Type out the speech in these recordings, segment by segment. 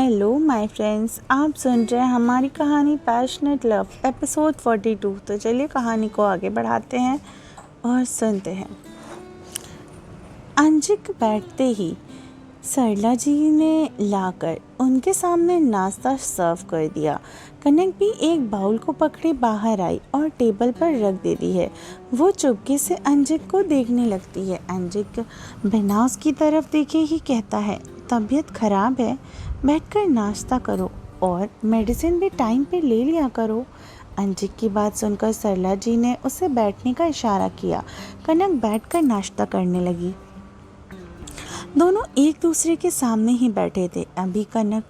Hello my friends, आप सुन रहे हैं हमारी कहानी पैशनेट लव एपिसोड 42। तो चलिए कहानी को आगे बढ़ाते हैं और सुनते हैं। अंजिक बैठते ही सरला जी ने लाकर उनके सामने नाश्ता सर्व कर दिया। कनक भी एक बाउल को पकड़े बाहर आई और टेबल पर रख देती है। वो चुपके से अंजिक को देखने लगती है। अंजिक बिना उसकी तरफ देखे ही कहता है, तबीयत खराब है, बैठकर नाश्ता करो और मेडिसिन भी टाइम पे ले लिया करो। अंजिक की बात सुनकर सरला जी ने उसे बैठने का इशारा किया। कनक बैठकर नाश्ता करने लगी। दोनों एक दूसरे के सामने ही बैठे थे। अभी कनक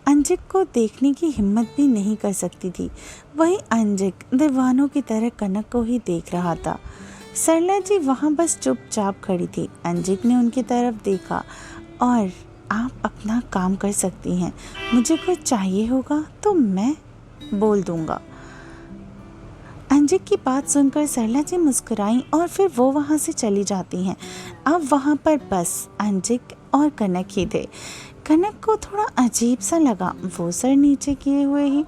अंजिक को देखने की हिम्मत भी नहीं कर सकती थी। वहीं अंजिक दीवानों की तरह कनक को ही देख रहा था। सरला जी वहाँ बस चुपचाप खड़ी थी। अंजिक ने उनकी तरफ देखा और आप अपना काम कर सकती हैं, मुझे कुछ चाहिए होगा तो मैं बोल दूंगा। अंजिक की बात सुनकर सरला जी मुस्कुराई और फिर वो वहाँ से चली जाती हैं। अब वहाँ पर बस अंजिक और कनक ही थे। कनक को थोड़ा अजीब सा लगा। वो सर नीचे किए हुए ही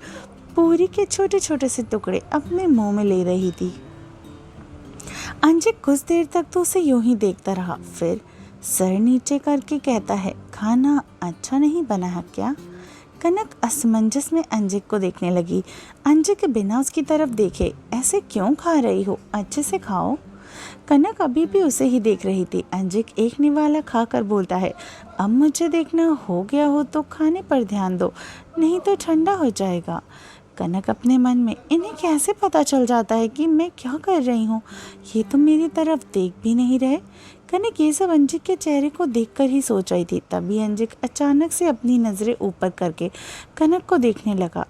पूरी के छोटे छोटे से टुकड़े अपने मुंह में ले रही थी। अंजिक कुछ देर तक तो उसे यूं ही देखता रहा, फिर सर नीचे करके कहता है, खाना अच्छा नहीं बना है क्या? कनक असमंजस में अंजिक को देखने लगी। अंजिक बिना उसकी तरफ देखे, ऐसे क्यों खा रही हो, अच्छे से खाओ। कनक अभी भी उसे ही देख रही थी। अंजिक एक निवाला खाकर बोलता है, अब मुझे देखना हो गया हो तो खाने पर ध्यान दो, नहीं तो ठंडा हो जाएगा। कनक अपने मन में, इन्हें कैसे पता चल जाता है कि मैं क्या कर रही हूँ, ये तो मेरी तरफ देख भी नहीं रहे। कनक ये सब अंजिक के चेहरे को देखकर ही सोच रही थी। तभी अंजिक अचानक से अपनी नज़रें ऊपर करके कनक को देखने लगा।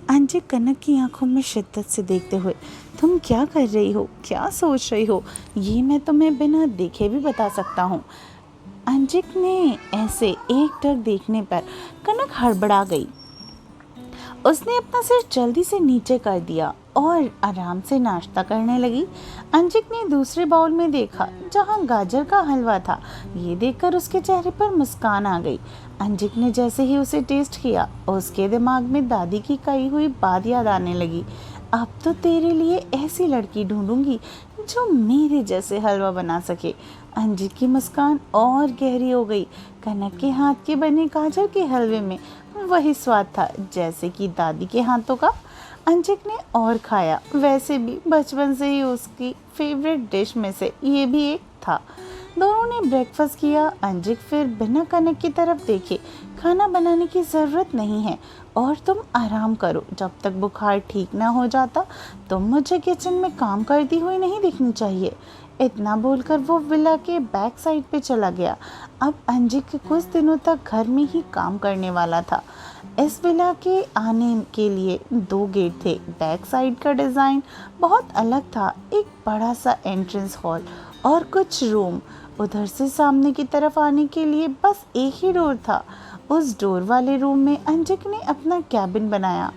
अंजिक कनक की आंखों में शिद्दत से देखते हुए, तुम क्या कर रही हो, क्या सोच रही हो, ये मैं तुम्हें बिना देखे भी बता सकता हूँ। अंजिक ने ऐसे एकटक देखने पर कनक हड़बड़ा गई। उसने अपना सिर जल्दी से नीचे कर दिया और आराम से नाश्ता करने लगी। अंजिक ने दूसरे बाउल में देखा जहां गाजर का हलवा था। ये देखकर उसके चेहरे पर मुस्कान आ गई। अंजिक ने जैसे ही उसे टेस्ट किया, उसके दिमाग में दादी की कही हुई बात याद आने लगी, अब तो तेरे लिए ऐसी लड़की ढूंढूंगी जो मेरे जैसे हलवा बना सके। अंजिक की मुस्कान और गहरी हो गई। कनक के हाथ के बने गाजर के हलवे में वही स्वाद था जैसे कि दादी के हाथों का। अंजिक ने और खाया। वैसे भी बचपन से ही उसकी फेवरेट डिश में से ये भी एक था। दोनों ने ब्रेकफास्ट किया। अंजिक फिर बिना कनक की तरफ देखे, खाना बनाने की ज़रूरत नहीं है और तुम आराम करो, जब तक बुखार ठीक ना हो जाता तुम मुझे किचन में काम करती हुई नहीं दिखनी चाहिए। इतना बोलकर वो विला के बैक साइड पे चला गया। अब अंजिक कुछ दिनों तक घर में ही काम करने वाला था। इस विला के आने के लिए 2 गेट थे। बैक साइड का डिज़ाइन बहुत अलग था, एक बड़ा सा एंट्रेंस हॉल और कुछ रूम। उधर से सामने की तरफ आने के लिए बस एक ही डोर था। उस डोर वाले रूम में अंजिक ने अपना कैबिन बनाया।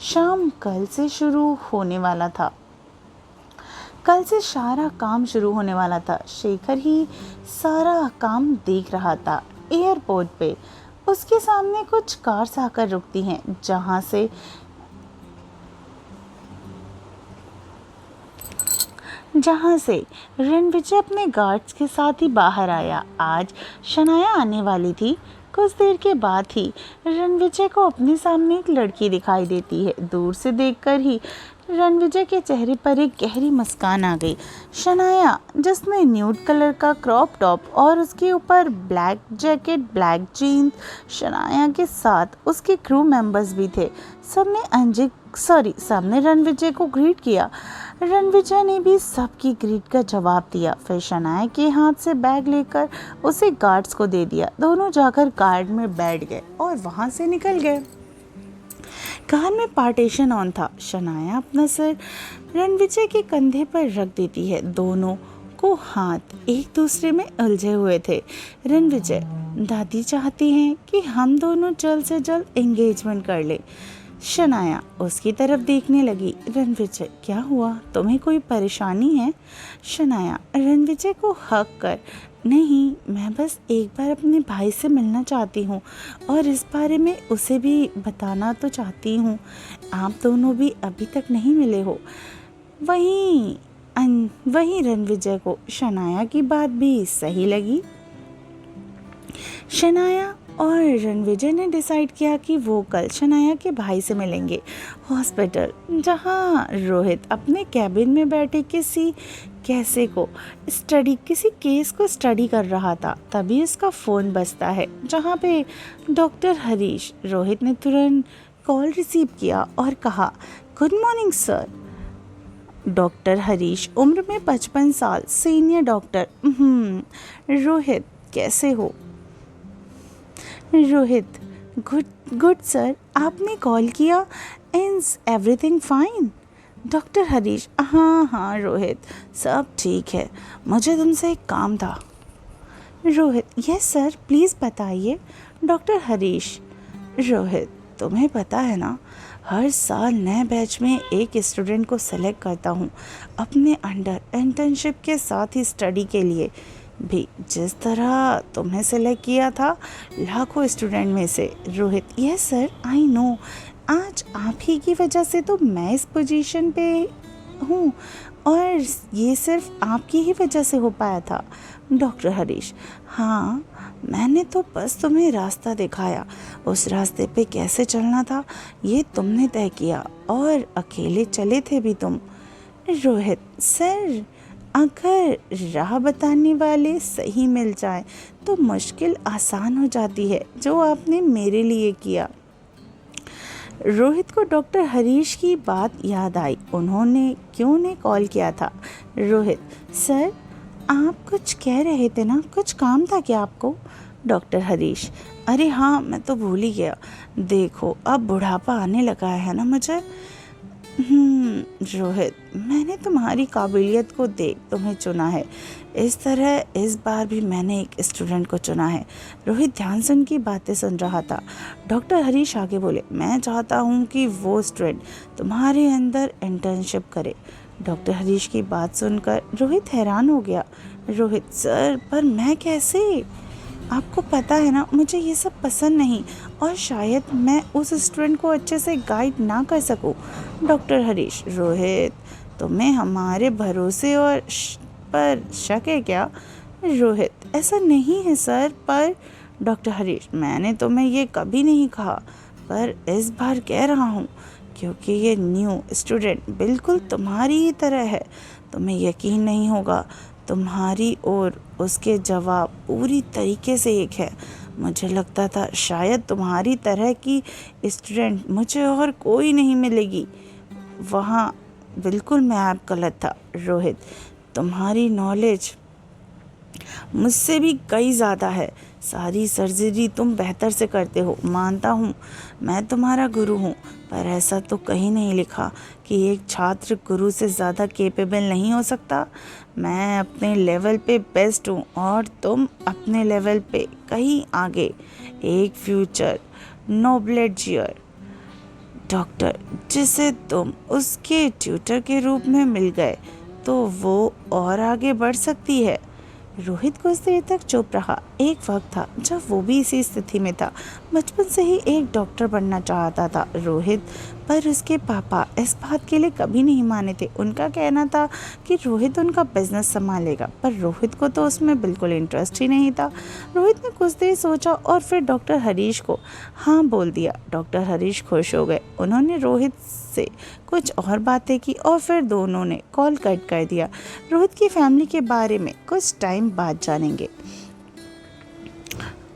शाम कल से शुरू होने वाला था। कल से सारा काम शुरू होने वाला था। शेखर ही सारा काम देख रहा था। एयरपोर्ट पे उसके सामने कुछ कार्स आकर रुकती हैं, जहाँ से रणविजय अपने गार्ड्स के साथ ही बाहर आया। आज शनाया आने वाली थी। कुछ देर के बाद ही रणविजय को अपने सामने एक लड़की दिखाई देती है। दूर से देखकर ही रणविजय के चेहरे पर एक गहरी मुस्कान आ गई। शनाया, जिसने न्यूड कलर का क्रॉप टॉप और उसके ऊपर black jacket, black jeans. Shanaya के साथ उसके क्रू मेंबर्स भी थे। सबने रणविजय को ग्रीट किया। रणविजय ने भी सबकी ग्रीट का जवाब दिया। फिर शनाया के हाथ से बैग लेकर उसे गार्ड्स को दे दिया। दोनों जाकर कार में बैठ गए और वहां से निकल गए। कार में पार्टीशन ऑन था। शनाया अपना सिर रणविजय के कंधे पर रख देती है। दोनों को हाथ एक दूसरे में उलझे हुए थे। रणविजय, दादी चाहती हैं कि हम दोनों जल्द से जल्द एंगेजमेंट कर लें। शनाया उसकी तरफ देखने लगी। रणविजय, क्या हुआ, तुम्हें कोई परेशानी है? शनाया रणविजय को हक कर, नहीं, मैं बस एक बार अपने भाई से मिलना चाहती हूँ और इस बारे में उसे भी बताना तो चाहती हूँ। आप दोनों भी अभी तक नहीं मिले हो। वहीं रणविजय को शनाया की बात भी सही लगी। शनाया और रणविजय ने डिसाइड किया कि वो कल शनाया के भाई से मिलेंगे हॉस्पिटल, जहाँ रोहित अपने कैबिन में बैठे किसी केस को स्टडी कर रहा था। तभी उसका फ़ोन बजता है, जहाँ पे डॉक्टर हरीश। रोहित ने तुरंत कॉल रिसीव किया और कहा, good morning sir. Doctor Harish, उम्र में 55 साल, सीनियर डॉक्टर। रोहित, कैसे हो? रोहित, गुड सर, आपने कॉल किया। Is everything fine? Doctor Harish, हाँ रोहित, सब ठीक है, मुझे तुमसे एक काम था। रोहित, यस सर, प्लीज़ बताइए। डॉक्टर हरीश, रोहित, तुम्हें पता है ना, हर साल नए बैच में एक स्टूडेंट को सेलेक्ट करता हूँ अपने अंडर इंटर्नशिप के साथ ही स्टडी के लिए भी, जिस तरह तुम्हें सेलेक्ट किया था लाखों स्टूडेंट में से। Rohit, yes sir, I know, आज आप ही की वजह से तो मैं इस पोजीशन पे हूँ और ये सिर्फ आपकी ही वजह से हो पाया था। डॉक्टर हरीश, हाँ, मैंने तो बस तुम्हें रास्ता दिखाया, उस रास्ते पे कैसे चलना था ये तुमने तय किया और अकेले चले थे भी तुम। रोहित, सर, अगर राह बताने वाले सही मिल जाए तो मुश्किल आसान हो जाती है, जो आपने मेरे लिए किया। रोहित को डॉक्टर हरीश की बात याद आई, उन्होंने क्यों ने कॉल किया था। रोहित, सर, आप कुछ कह रहे थे ना, कुछ काम था क्या आपको? डॉक्टर हरीश, अरे हाँ, मैं तो भूल ही गया, देखो अब बुढ़ापा आने लगा है ना मुझे। रोहित, मैंने तुम्हारी काबिलियत को देख तुम्हें चुना है, इस तरह इस बार भी मैंने एक स्टूडेंट को चुना है। रोहित ध्यान से उनकी बातें सुन रहा था। डॉक्टर हरीश आगे बोले, मैं चाहता हूँ कि वो स्टूडेंट तुम्हारे अंदर इंटर्नशिप करे। डॉक्टर हरीश की बात सुनकर रोहित हैरान हो गया। रोहित, सर, पर मैं कैसे? आपको पता है ना, मुझे ये सब पसंद नहीं और शायद मैं उस स्टूडेंट को अच्छे से गाइड ना कर सकूं। डॉक्टर हरीश, रोहित, तुम्हें हमारे भरोसे पर शक है क्या? रोहित, ऐसा नहीं है सर, पर डॉक्टर हरीश, मैंने तुम्हें ये कभी नहीं कहा, पर इस बार कह रहा हूँ क्योंकि ये न्यू स्टूडेंट बिल्कुल तुम्हारी ही तरह है। तुम्हें यकीन नहीं होगा, तुम्हारी और उसके जवाब पूरी तरीके से एक है। मुझे लगता था शायद तुम्हारी तरह की स्टूडेंट मुझे और कोई नहीं मिलेगी, वहाँ बिल्कुल मैं आप गलत था। रोहित, तुम्हारी नॉलेज मुझसे भी कई ज़्यादा है, सारी सर्जरी तुम बेहतर से करते हो, मानता हूँ मैं तुम्हारा गुरु हूँ, पर ऐसा तो कहीं नहीं लिखा कि एक छात्र गुरु से ज़्यादा केपेबल नहीं हो सकता। मैं अपने लेवल पे बेस्ट हूँ और तुम अपने लेवल पे कहीं आगे। एक फ्यूचर नोबलेजियर डॉक्टर जिसे तुम उसके ट्यूटर के रूप में मिल गए तो वो और आगे बढ़ सकती है। रोहित कुछ देर तक चुप रहा। एक वक्त था जब वो भी इसी स्थिति में था, बचपन से ही एक डॉक्टर बनना चाहता था रोहित, पर उसके पापा इस बात के लिए कभी नहीं माने थे। उनका कहना था कि रोहित उनका बिजनेस संभालेगा, पर रोहित को तो उसमें बिल्कुल इंटरेस्ट ही नहीं था। रोहित ने कुछ देर सोचा और फिर डॉक्टर हरीश को हाँ बोल दिया। डॉक्टर हरीश खुश हो गए, उन्होंने रोहित से कुछ और बातें की और फिर दोनों ने कॉल कट कर दिया। रोहित की फैमिली के बारे में कुछ टाइम बाद जानेंगे।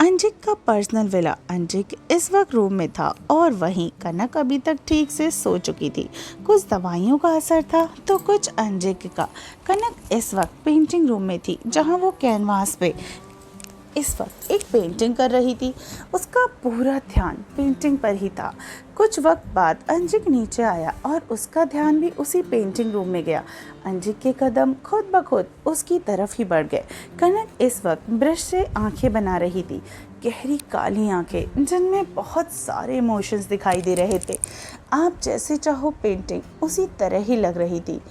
अंजिक का पर्सनल विला। अंजिक इस वक्त रूम में था और वहीं कनक अभी तक ठीक से सो चुकी थी। कुछ दवाइयों का असर था तो कुछ अंजिक का। कनक इस वक्त पेंटिंग रूम में थी, जहां वो कैनवास पे इस वक्त एक पेंटिंग कर रही थी। उसका पूरा ध्यान पेंटिंग पर ही था। कुछ वक्त बाद अंजिक नीचे आया और उसका ध्यान भी उसी पेंटिंग रूम में गया। अंजिक के कदम खुद ब खुद उसकी तरफ ही बढ़ गए। कनक इस वक्त ब्रश से आंखें बना रही थी, गहरी काली आंखें जिनमें बहुत सारे इमोशंस दिखाई दे रहे थे। आप जैसे चाहो पेंटिंग उसी तरह ही लग रही थी।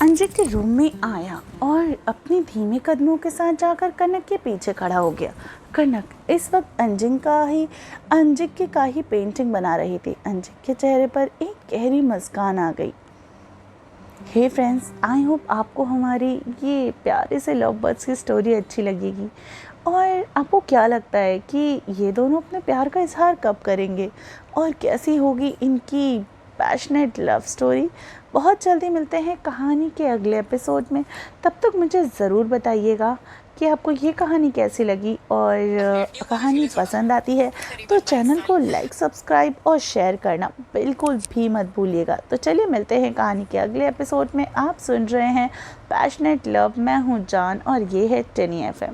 अंजिक के रूम में आया और अपने धीमे कदमों के साथ जाकर कनक के पीछे खड़ा हो गया। कनक इस वक्त अंजिक का ही पेंटिंग बना रही थी। अंजिक के चेहरे पर एक गहरी मुस्कान आ गई। हे फ्रेंड्स, आई होप आपको हमारी ये प्यारे से लव बर्ड्स की स्टोरी अच्छी लगेगी। और आपको क्या लगता है कि ये दोनों अपने प्यार का इजहार कब करेंगे और कैसी होगी इनकी पैशनेट लव स्टोरी? बहुत जल्दी मिलते हैं कहानी के अगले एपिसोड में। तब तक मुझे ज़रूर बताइएगा कि आपको ये कहानी कैसी लगी, और कहानी पसंद आती है तो चैनल को लाइक, सब्सक्राइब और शेयर करना बिल्कुल भी मत भूलिएगा। तो चलिए मिलते हैं कहानी के अगले एपिसोड में। आप सुन रहे हैं पैशनेट लव, मैं हूँ जान और ये है टेनी FM।